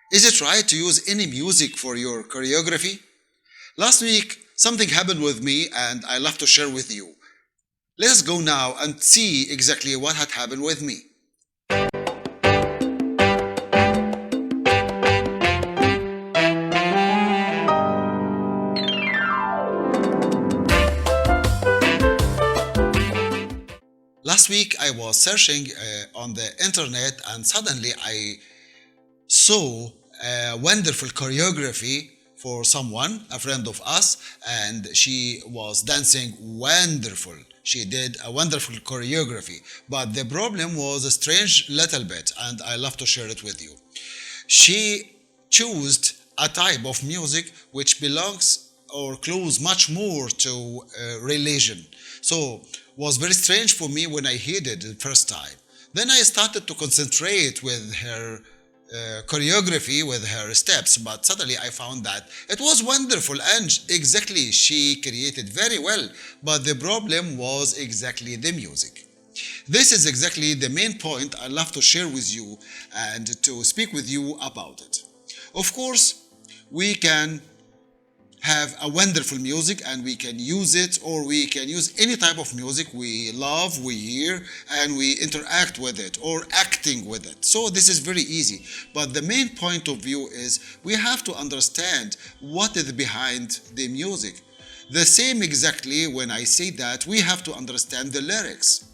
Is it right to use any music for your choreography? Last week, something happened with me and I love to share with you. Let us go now and see exactly what had happened with me. Last week, I was searching on the internet and suddenly I saw a wonderful choreography for someone, a friend of us, and she was dancing wonderful. She did a wonderful choreography, but the problem was a strange little bit, and I love to share it with you. She chose a type of music which belongs or close much more to religion. So was very strange for me when I heard it the first time. Then I started to concentrate with her choreography, with her steps, but suddenly I found that it was wonderful and exactly she created very well. But the problem was exactly the music. This is exactly the main point I love to share with you and to speak with you about it. Of course, we can have a wonderful music and we can use it, or we can use any type of music we love, we hear, and we interact with it or acting with it. So this is very easy. But the main point of view is we have to understand what is behind the music. The same exactly when I say that we have to understand the lyrics.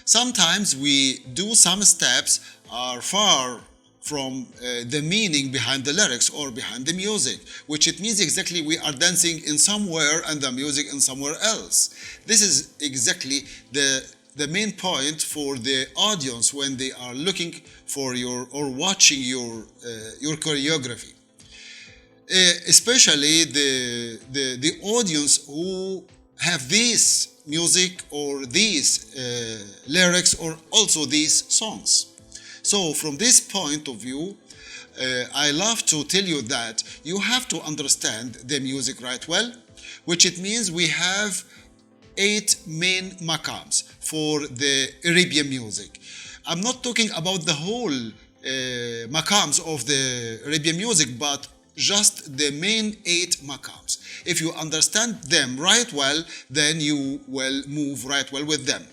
Sometimes we do some steps are far from the meaning behind the lyrics or behind the music, which it means exactly we are dancing in somewhere and the music in somewhere else. This is exactly the main point for the audience when they are looking for your or watching your choreography. Especially the audience who have this music or these lyrics or also these songs. So from this point of view, I love to tell you that you have to understand the music right well, which it means we have 8 main makams for the Arabian music. I'm not talking about the whole makams of the Arabian music, but just the main 8 makams. If you understand them right well, then you will move right well with them,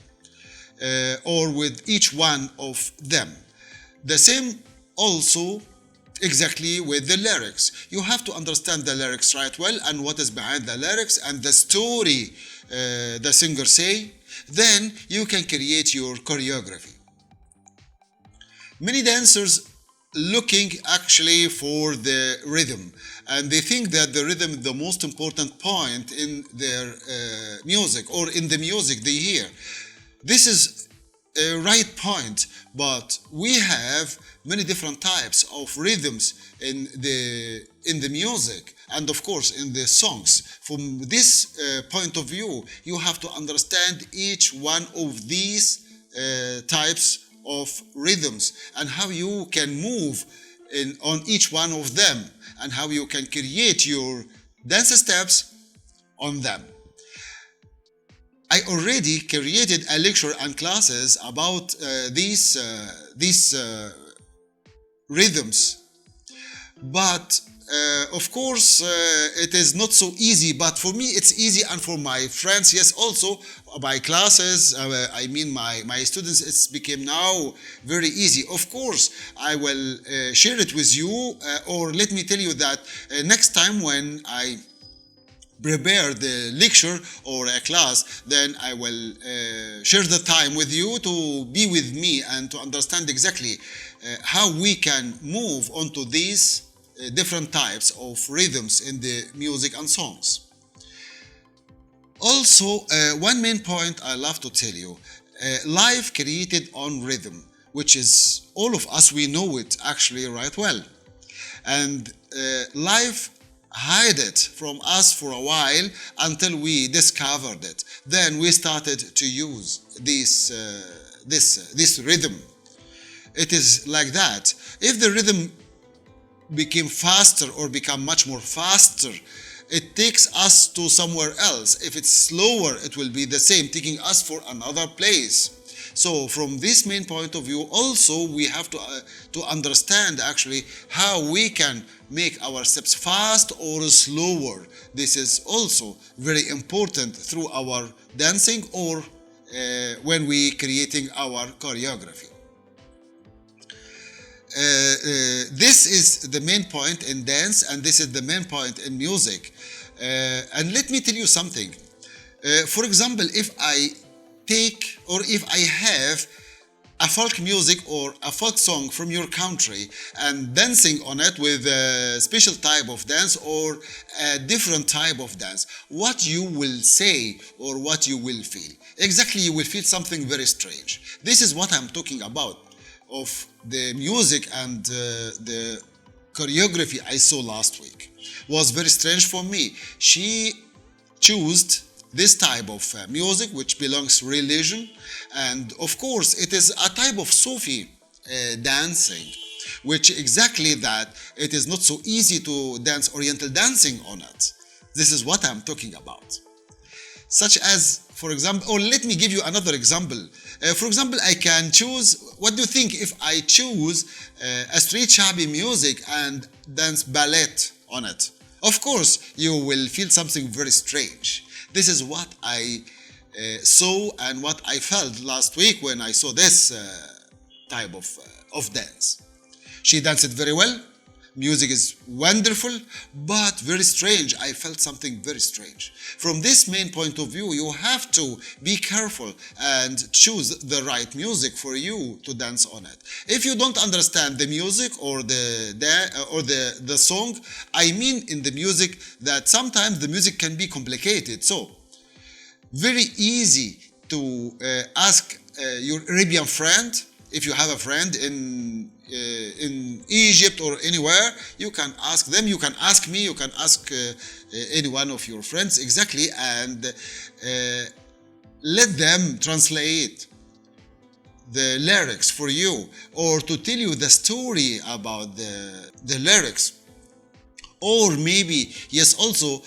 or with each one of them. The same also exactly with the lyrics. You have to understand the lyrics right well and what is behind the lyrics and the story the singer say. Then you can create your choreography. Many dancers looking actually for the rhythm, and they think that the rhythm is the most important point in their music or in the music they hear. This is a right point, but we have many different types of rhythms in the music and of course in the songs. From this point of view, you have to understand each one of these types of rhythms and how you can move on each one of them and how you can create your dance steps on them. I already created a lecture and classes about these rhythms, but of course it is not so easy, but for me it's easy, and for my friends, yes, also my classes, I mean my students, it's became now very easy. Of course I will share it with you, or let me tell you that next time when I prepare the lecture or a class, then I will share the time with you to be with me and to understand exactly how we can move onto these different types of rhythms in the music and songs. Also, one main point I love to tell you, life created on rhythm, which is all of us, we know it actually right well. And life hide it from us for a while until we discovered it. Then we started to use this rhythm. It is like that. If the rhythm became faster or become much more faster, it takes us to somewhere else. If it's slower, it will be the same, taking us for another place. So from this main point of view, also we have to understand actually how we can make our steps fast or slower. This is also very important through our dancing or when we creating our choreography. This is the main point in dance, and this is the main point in music. And let me tell you something. For example, if I take or if I have a folk music or a folk song from your country and dancing on it with a special type of dance or a different type of dance, what you will say or what you will feel? Exactly, you will feel something very strange. This is what I'm talking about of the music and the choreography I saw last week. Was very strange for me. She chose this type of music which belongs to religion, and of course it is a type of Sufi dancing, which exactly that it is not so easy to dance oriental dancing on it. This is what I'm talking about. Such as, for example, or let me give you another example. For example, I can choose, what do you think if I choose a street shabby music and dance ballet on it? Of course, you will feel something very strange. This is what I saw and what I felt last week when I saw this type of dance. She danced very well. Music is wonderful, but very strange. I felt something very strange. From this main point of view, you have to be careful and choose the right music for you to dance on it. If you don't understand the music or the song, I mean in the music that sometimes the music can be complicated. So, very easy to ask your Arabian friend. If you have a friend in Egypt or anywhere, you can ask them, you can ask me, you can ask any one of your friends exactly, and let them translate the lyrics for you or to tell you the story about the lyrics. Or maybe, yes, also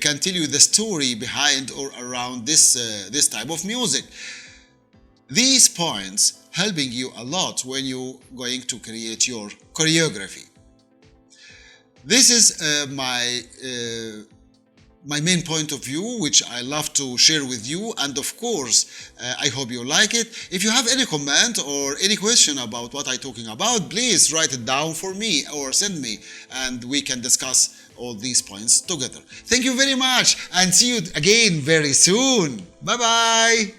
can tell you the story behind or around this type of music. These points helping you a lot when you're going to create your choreography. This is my main point of view, which I love to share with you, and of course I hope you like it. If you have any comment or any question about what I'm talking about, please write it down for me or send me, and we can discuss all these points together. Thank you very much, and see you again very soon. Bye bye.